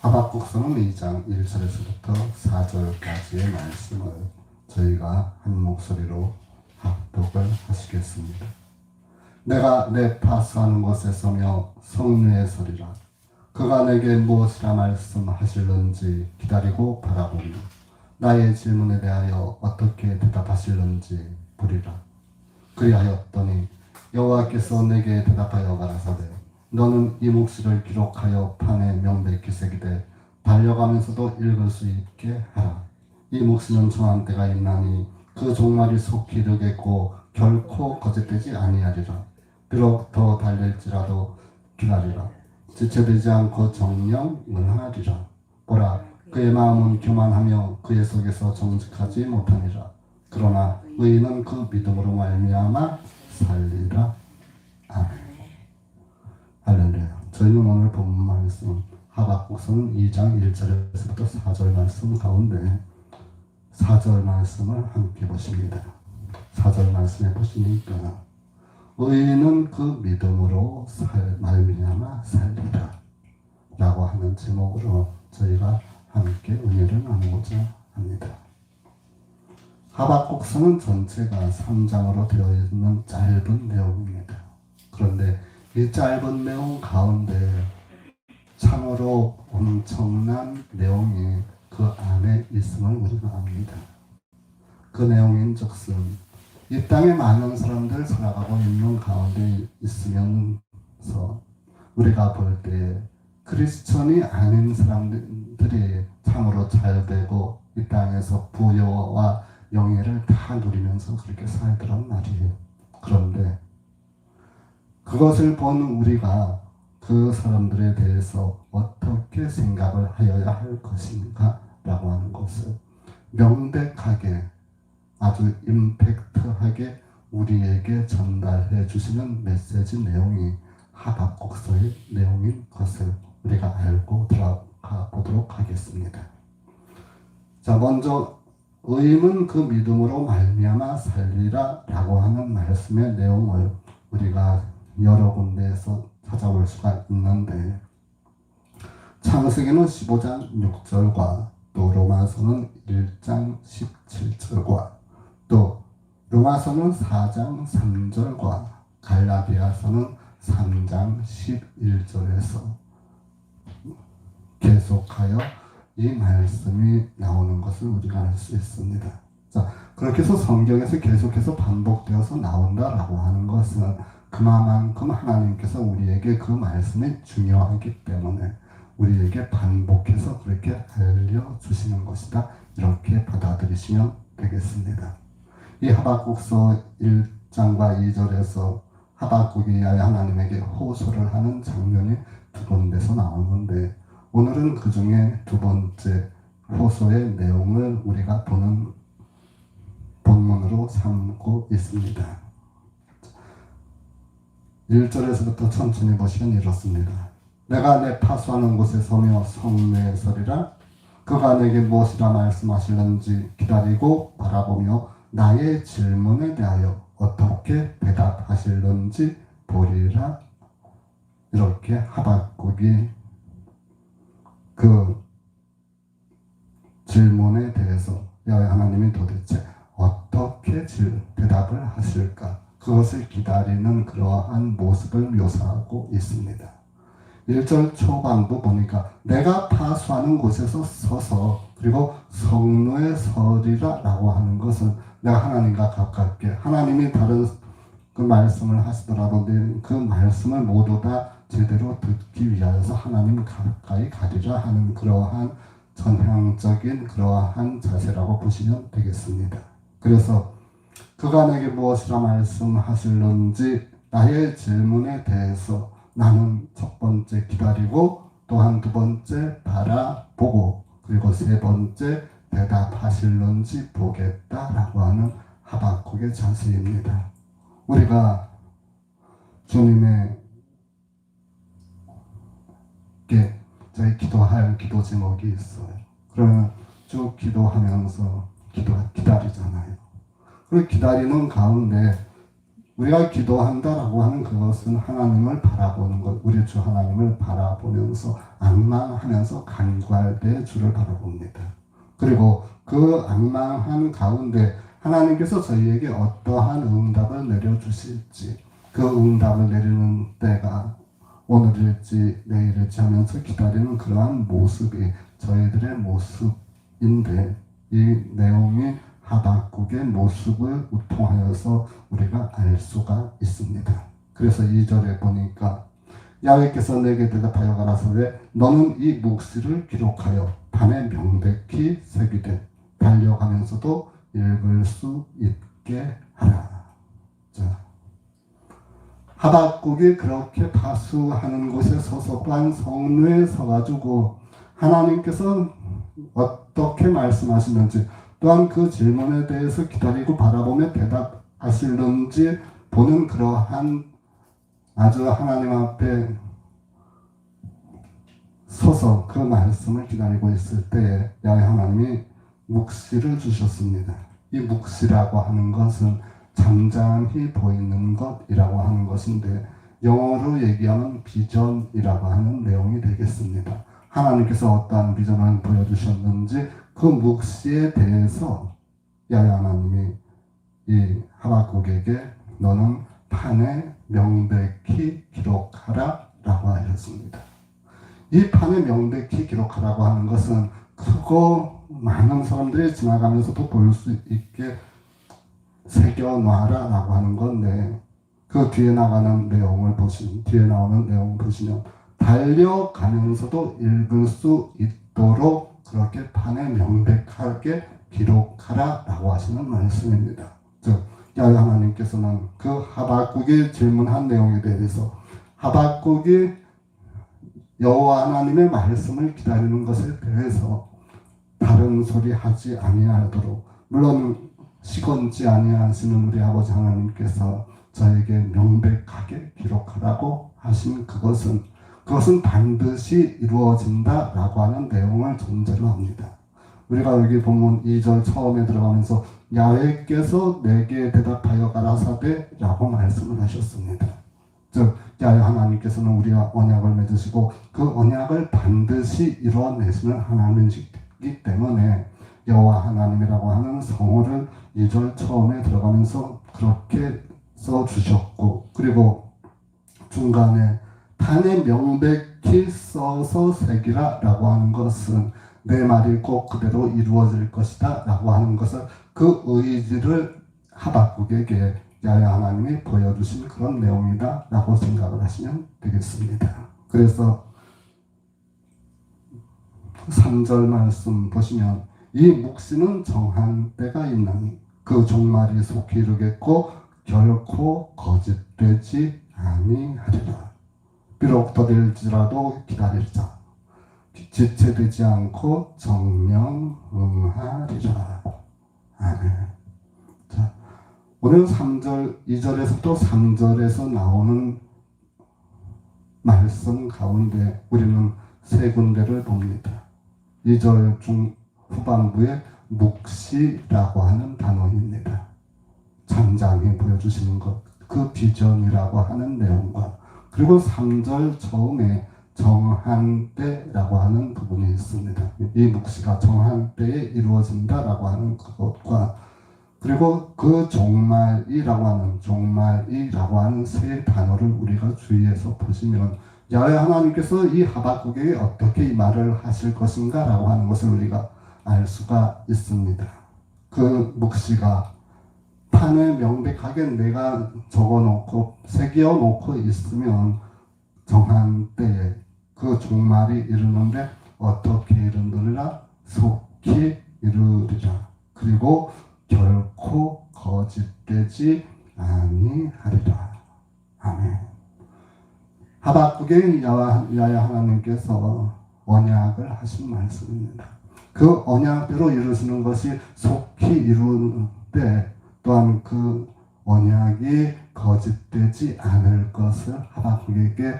하박국서는 2장 1절에서부터 4절까지의 말씀을 저희가 한 목소리로 합독을 하시겠습니다. 내가 내 파수하는 곳에 서며 성례에 서리라. 그가 내게 무엇이라 말씀하실는지 기다리고 바라보며 나의 질문에 대하여 어떻게 대답하실는지 보리라. 그리하였더니 여호와께서 내게 대답하여 가라사대 너는 이 묵시를 기록하여 판에 명백히 새기되 달려가면서도 읽을 수 있게 하라. 이 묵시는 정한 때가 있나니 그 종말이 속히 이르겠고 결코 거짓되지 아니하리라. 비록 더 달릴지라도 기다리라. 지체되지 않고 정령 응하리라. 보라, 그의 마음은 교만하며 그의 속에서 정직하지 못하니라. 그러나 의인은 그 믿음으로 말미암아 살리라. 아멘. 할렐루야. 저희는 오늘 본 말씀 하박국서는 2장 1절에서부터 4절 말씀 가운데 4절 말씀을 함께 보십니다. 4절 말씀에 보시니까 의인은 그 믿음으로 말미암아 살리라 라고 하는 제목으로 저희가 함께 은혜를 나누고자 합니다. 하박국서는 전체가 3장으로 되어 있는 짧은 내용입니다. 그런데 이 짧은 내용 가운데 참으로 엄청난 내용이 그 안에 있음을 우리가 압니다. 그 내용인즉슨 이 땅에 많은 사람들 살아가고 있는 가운데 있으면서 우리가 볼 때 크리스천이 아닌 사람들이 참으로 잘 되고 이 땅에서 부여와 영예를 다 누리면서 그렇게 살더란 말이에요. 그런데 그것을 본 우리가 그 사람들에 대해서 어떻게 생각을 하여야 할 것인가 라고 하는 것을 명백하게 아주 임팩트하게 우리에게 전달해 주시는 메시지 내용이 하박국서의 내용인 것을 우리가 알고 들어가 보도록 하겠습니다. 자, 먼저 의인은 그 믿음으로 말미암아 살리라 라고 하는 말씀의 내용을 우리가 여러 군데에서 찾아볼 수가 있는데 창세기는 15장 6절과 또 로마서는 1장 17절과 또 로마서는 4장 3절과 갈라디아서는 3장 11절에서 계속하여 이 말씀이 나오는 것을 우리가 알 수 있습니다. 자, 그렇게 해서 성경에서 계속해서 반복되어서 나온다라고 하는 것은 그만큼 하나님께서 우리에게 그 말씀이 중요하기 때문에 우리에게 반복해서 그렇게 알려주시는 것이다. 이렇게 받아들이시면 되겠습니다. 이 하박국서 1장과 2절에서 하박국이 하나님에게 호소를 하는 장면이 두 군데서 나오는데 오늘은 그 중에 두 번째 호소의 내용을 우리가 보는 본문으로 삼고 있습니다. 1절에서부터 천천히 보시면 이렇습니다. 내가 내 파수하는 곳에 서며 성례에 서리라. 그가 내게 무엇이라 말씀하실는지 기다리고 바라보며 나의 질문에 대하여 어떻게 대답하실는지 보리라. 이렇게 하박국이 그 질문에 대해서 야훼 하나님이 도대체 어떻게 대답을 하실까? 그것을 기다리는 그러한 모습을 묘사하고 있습니다. 1절 초반부 보니까 내가 파수하는 곳에서 서서 그리고 성로에 서리라 라고 하는 것은 내가 하나님과 가깝게 하나님이 다른 그 말씀을 하시더라도 그 말씀을 모두 다 제대로 듣기 위하여서 하나님 가까이 가리라 하는 그러한 전향적인 그러한 자세라고 보시면 되겠습니다. 그래서 그가 내게 무엇이라 말씀하실는지 나의 질문에 대해서 나는 첫 번째 기다리고 또한 두 번째 바라보고 그리고 세 번째 대답하실는지 보겠다라고 하는 하박국의 자세입니다. 우리가 주님에게 저희 기도할 기도 제목이 있어요. 그러면 쭉 기도하면서 기다리잖아요. 그 기다리는 가운데 우리가 기도한다라고 하는 그것은 하나님을 바라보는 것, 우리 주 하나님을 바라보면서 앙망하면서 간구할 때 주를 바라봅니다. 그리고 그 앙망한 가운데 하나님께서 저희에게 어떠한 응답을 내려주실지, 그 응답을 내리는 때가 오늘일지 내일일지 하면서 기다리는 그러한 모습이 저희들의 모습인데, 이 내용이 하박국의 모습을 통하여서 우리가 알 수가 있습니다. 그래서 2절에 보니까 야훼께서 내게 대답하여 가라사대 너는 이 묵시를 기록하여 판에 명백히 새기되 달려가면서도 읽을 수 있게 하라. 자, 하박국이 그렇게 다수하는 곳에 서서 또한 성루에 서가지고 하나님께서 어떻게 말씀하시는지, 또한 그 질문에 대해서 기다리고 바라보며 대답하시는지 보는 그러한 아주 하나님 앞에 서서 그 말씀을 기다리고 있을 때에 야훼 하나님이 묵시를 주셨습니다. 이 묵시라고 하는 것은 잠잠히 보이는 것이라고 하는 것인데, 영어로 얘기하면 비전이라고 하는 내용이 되겠습니다. 하나님께서 어떠한 비전을 보여주셨는지 그 묵시에 대해서 야훼 하나님이 이 하박국에게 너는 판에 명백히 기록하라 라고 하셨습니다. 이 판에 명백히 기록하라고 하는 것은 크고 많은 사람들이 지나가면서도 볼 수 있게 새겨놔라 라고 하는 건데, 그 뒤에 나오는 내용을 보시면 달려가면서도 읽을 수 있도록 그렇게 판에 명백하게 기록하라 라고 하시는 말씀입니다. 즉 야훼 하나님께서는 그 하박국이 질문한 내용에 대해서 하박국이 여호와 하나님의 말씀을 기다리는 것에 대해서 다른 소리 하지 아니하도록, 물론 시건지 아니하시는 우리 아버지 하나님께서 저에게 명백하게 기록하라고 하신 그것은 반드시 이루어진다라고 하는 내용을 전제로 합니다. 우리가 여기 보면 2절 처음에 들어가면서 야훼께서 내게 대답하여 가라사대 라고 말씀을 하셨습니다. 즉 야훼 하나님께서는 우리와 언약을 맺으시고 그 언약을 반드시 이루어내시는 하나님이시기 때문에 여호와 하나님이라고 하는 성호를 2절 처음에 들어가면서 그렇게 써주셨고, 그리고 중간에 판에 명백히 써서 새기라 라고 하는 것은 내 말이 꼭 그대로 이루어질 것이다 라고 하는 것을, 그 의지를 하박국에게 야훼 하나님이 보여주신 그런 내용이다 라고 생각을 하시면 되겠습니다. 그래서 3절 말씀 보시면 이 묵시는 정한 때가 있나니 그 종말이 속히 이르겠고 결코 거짓되지 아니하리라. 비록 더딜지라도 기다리자. 지체되지 않고 정령 응하리라. 아멘. 자, 오늘 3절, 2절에서부터 3절에서 나오는 말씀 가운데 우리는 세 군데를 봅니다. 2절 중 후반부에 묵시라고 하는 단어입니다. 잠잠히 보여주시는 것, 그 비전이라고 하는 내용과, 그리고 3절 처음에 정한 때라고 하는 부분이 있습니다. 이 묵시가 정한 때에 이루어진다라고 하는 그것과, 그리고 그 종말이라고 하는 세 단어를 우리가 주의해서 보시면 야훼 하나님께서 이 하박국에게 어떻게 이 말을 하실 것인가 라고 하는 것을 우리가 알 수가 있습니다. 그 묵시가 판에 명백하게 내가 적어놓고 새겨놓고 있으면 정한 때에 그 종말이 이르는데 어떻게 이르느니라? 속히 이르리라. 그리고 결코 거짓되지 아니하리라. 아멘. 하박국에 야훼 하나님께서 언약을 하신 말씀입니다. 그 언약대로 이루시는 것이 속히 이루는데, 또한 그 언약이 거짓되지 않을 것을 하박국에게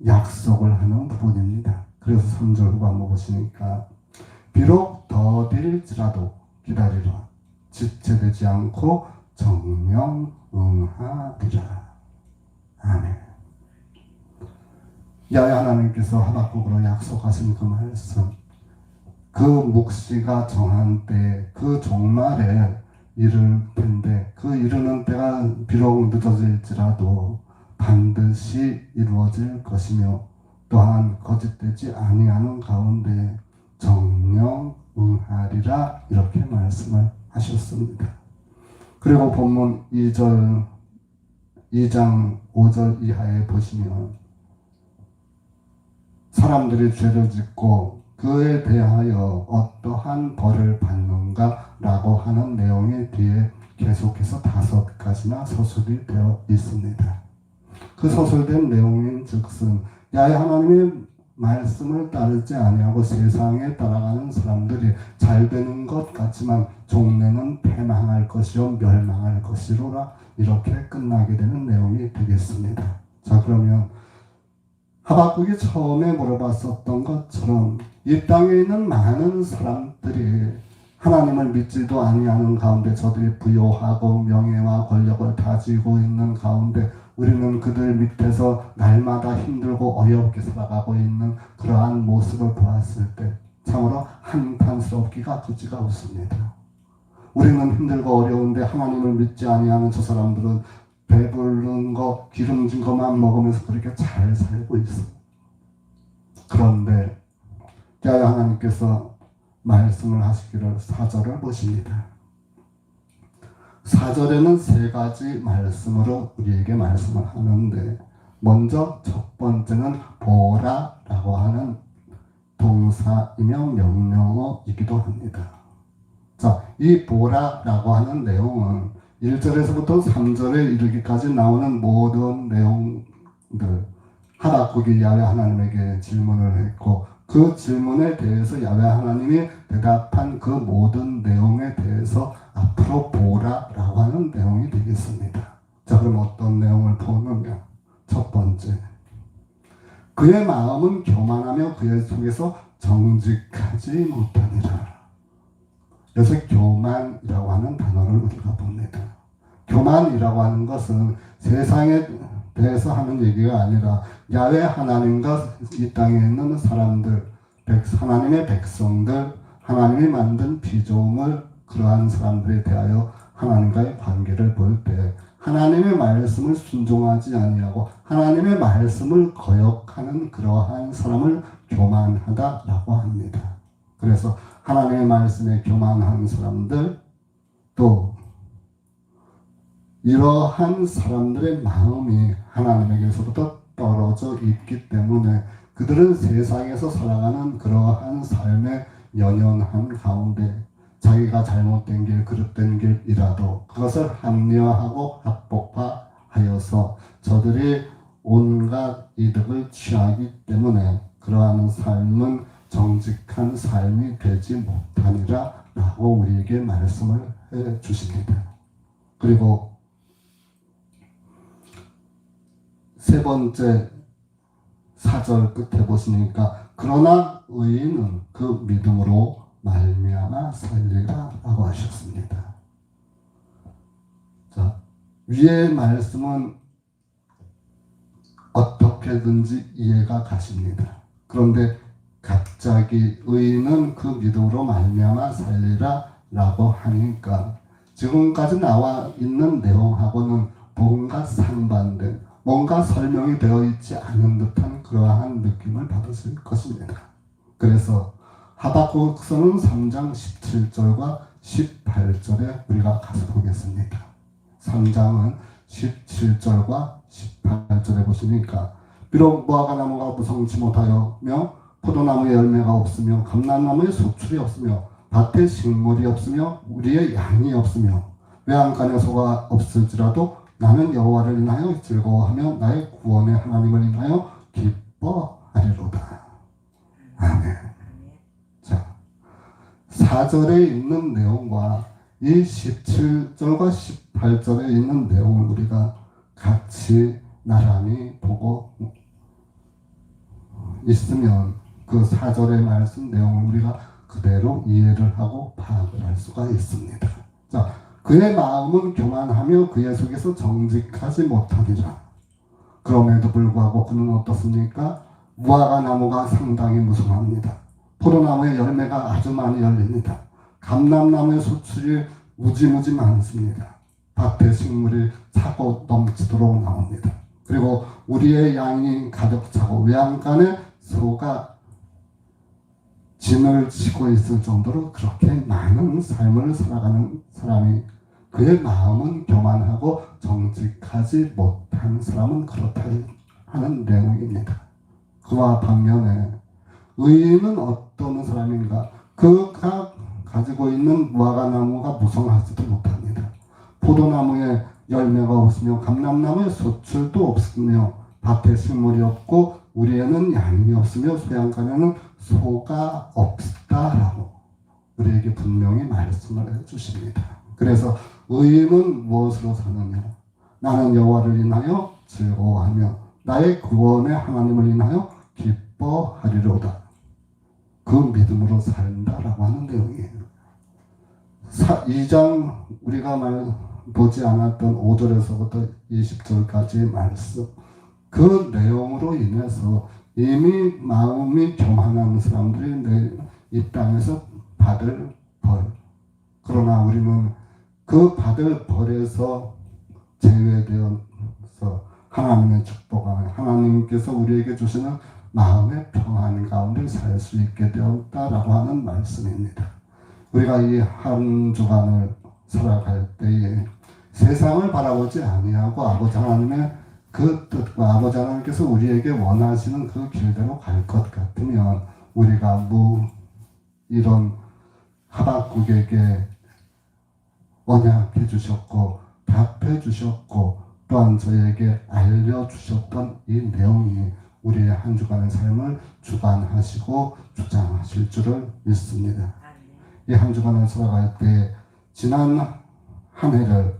약속을 하는 부분입니다. 그래서 3절 후반부 보시니까 비록 더딜지라도 기다리라. 지체되지 않고 정령 응하리라. 아멘. 야외 하나님께서 하박국으로 약속하신 그 말씀, 그 묵시가 정한 때, 그 종말에 이를 텐데, 그 이르는 때가 비록 늦어질지라도 반드시 이루어질 것이며, 또한 거짓되지 아니하는 가운데 정령 응하리라, 이렇게 말씀을 하셨습니다. 그리고 본문 2장 5절 이하에 보시면 사람들이 죄를 짓고 그에 대하여 어떠한 벌을 받는가 라고 하는 내용의 뒤에 계속해서 5가지나 서술이 되어 있습니다. 그 서술된 내용인 즉슨 야외 하나님의 말씀을 따르지 아니하고 세상에 따라가는 사람들이 잘 되는 것 같지만 종래는 패망할 것이요 멸망할 것이로라, 이렇게 끝나게 되는 내용이 되겠습니다. 자, 그러면 하박국이 처음에 물어봤었던 것처럼 이 땅에 있는 많은 사람들이 하나님을 믿지도 아니하는 가운데 저들이 부요하고 명예와 권력을 가지고 있는 가운데 우리는 그들 밑에서 날마다 힘들고 어렵게 살아가고 있는 그러한 모습을 보았을 때 참으로 한탄스럽기가 그지가 없습니다. 우리는 힘들고 어려운데 하나님을 믿지 아니하는 저 사람들은 배부른 거, 기름진 것만 먹으면서 그렇게 잘 살고 있어. 그런데 야외 하나님께서 말씀을 하시기를 4절을 보십니다. 4절에는 3가지 말씀으로 우리에게 말씀을 하는데, 먼저 첫 번째는 보라 라고 하는 동사이며 명령어이기도 합니다. 자, 이 보라 라고 하는 내용은 1절에서부터 3절에 이르기까지 나오는 모든 내용들, 하박국이 야외 하나님에게 질문을 했고 그 질문에 대해서 야외 하나님이 대답한 그 모든 내용에 대해서 앞으로 보라 라고 하는 내용이 되겠습니다. 자, 그럼 어떤 내용을 보느냐? 첫 번째, 그의 마음은 교만하며 그의 속에서 정직하지 못하니라. 여기서 교만이라고 하는 단어를 우리가 봅니다. 교만이라고 하는 것은 세상에 대해서 하는 얘기가 아니라 야외 하나님과 이 땅에 있는 사람들, 하나님의 백성들, 하나님이 만든 피조물, 그러한 사람들에 대하여 하나님과의 관계를 볼 때 하나님의 말씀을 순종하지 아니하고 하나님의 말씀을 거역하는 그러한 사람을 교만하다라고 합니다. 그래서 하나님의 말씀에 교만한 사람들, 또 이러한 사람들의 마음이 하나님에게서부터 떨어져 있기 때문에 그들은 세상에서 살아가는 그러한 삶에 연연한 가운데 자기가 잘못된 길, 그릇된 길이라도 그것을 합리화하고 합법화하여서 저들이 온갖 이득을 취하기 때문에 그러한 삶은 정직한 삶이 되지 못하니라 라고 우리에게 말씀을 해 주십니다. 그리고 세 번째 4절 끝에 보시니까 그러나 의인은 그 믿음으로 말미암아 살리라 라고 하셨습니다. 자, 위의 말씀은 어떻게든지 이해가 가십니다. 그런데 갑자기 의인은 그 믿음으로 말미암아 살리라 라고 하니까 지금까지 나와 있는 내용하고는 뭔가 상반된, 뭔가 설명이 되어 있지 않은 듯한 그러한 느낌을 받으실 것입니다. 그래서 하박국서는 3장 17절과 18절에 우리가 가서 보겠습니다. 3장은 17절과 18절에 보시니까 비록 무화과 나무가 무성치 못하여며 포도나무에 열매가 없으며 감람나무에 소출이 없으며 밭에 식물이 없으며 우리의 양이 없으며 외양간에 소가 없을지라도 나는 여호와를 인하여 즐거워하며 나의 구원의 하나님을 인하여 기뻐하리로다. 아멘. 자, 4절에 있는 내용과 이 17절과 18절에 있는 내용을 우리가 같이 나란히 보고 있으면 그 4절의 말씀 내용을 우리가 그대로 이해를 하고 파악을 할 수가 있습니다. 자, 그의 마음은 교만하며 그의 속에서 정직하지 못하니라. 그럼에도 불구하고 그는 어떻습니까? 무화과 나무가 상당히 무성합니다. 포도나무의 열매가 아주 많이 열립니다. 감람나무의 소출이 무지무지 많습니다. 밭에 식물이 차고 넘치도록 나옵니다. 그리고 우리의 양이 가득 차고 외양간에 소가 진을 치고 있을 정도로 그렇게 많은 삶을 살아가는 사람이, 그의 마음은 교만하고 정직하지 못한 사람은 그렇다 하는 내용입니다. 그와 반면에 의인은 어떤 사람인가? 그가 가지고 있는 무화과나무가 무성하지도 못합니다. 포도나무에 열매가 없으며 감람나무에 소출도 없으며 밭에 식물이 없고 우리에는 양이 없으며 소양간에는 소가 없다라고 우리에게 분명히 말씀을 해주십니다. 그래서 의인은 무엇으로 사느냐? 나는 여호와를 인하여 즐거워하며 나의 구원의 하나님을 인하여 기뻐하리로다. 그 믿음으로 산다라고 하는 내용이에요. 2장 우리가 보지 않았던 5절에서부터 20절까지의 말씀, 그 내용으로 인해서 이미 마음이 교만한 사람들이 이 땅에서 받을 벌, 그러나 우리는 그 받을 벌에서 제외되어서 하나님의 축복 안에 하나님께서 우리에게 주시는 마음의 평안 가운데 살 수 있게 되었다라고 하는 말씀입니다. 우리가 이 한 주간을 살아갈 때에 세상을 바라보지 아니하고 아버지 하나님의 그 뜻과 아버지 하나님께서 우리에게 원하시는 그 길대로 갈 것 같으면 우리가 이런 하박국에게 언약해 주셨고 답해 주셨고 또한 저에게 알려주셨던 이 내용이 우리의 한 주간의 삶을 주관하시고 주장하실 줄을 믿습니다. 이 한 주간을 살아갈 때 지난 한 해를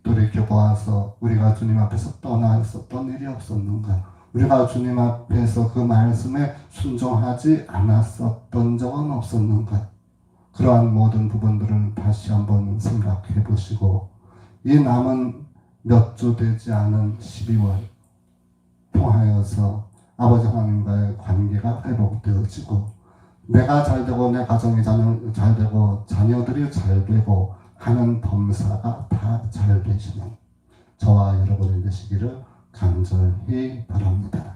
돌이켜보아서 우리가 주님 앞에서 떠나 있었던 일이 없었는가? 우리가 주님 앞에서 그 말씀에 순종하지 않았었던 적은 없었는가? 그러한 모든 부분들을 다시 한번 생각해 보시고 이 남은 몇 주 되지 않은 12월 통하여서 아버지 하나님과의 관계가 회복되어지고 내가 잘되고 내 가정이 잘되고 자녀들이 잘되고 하는 범사가 다 잘 되시는 저와 여러분이 되시기를 간절히 바랍니다.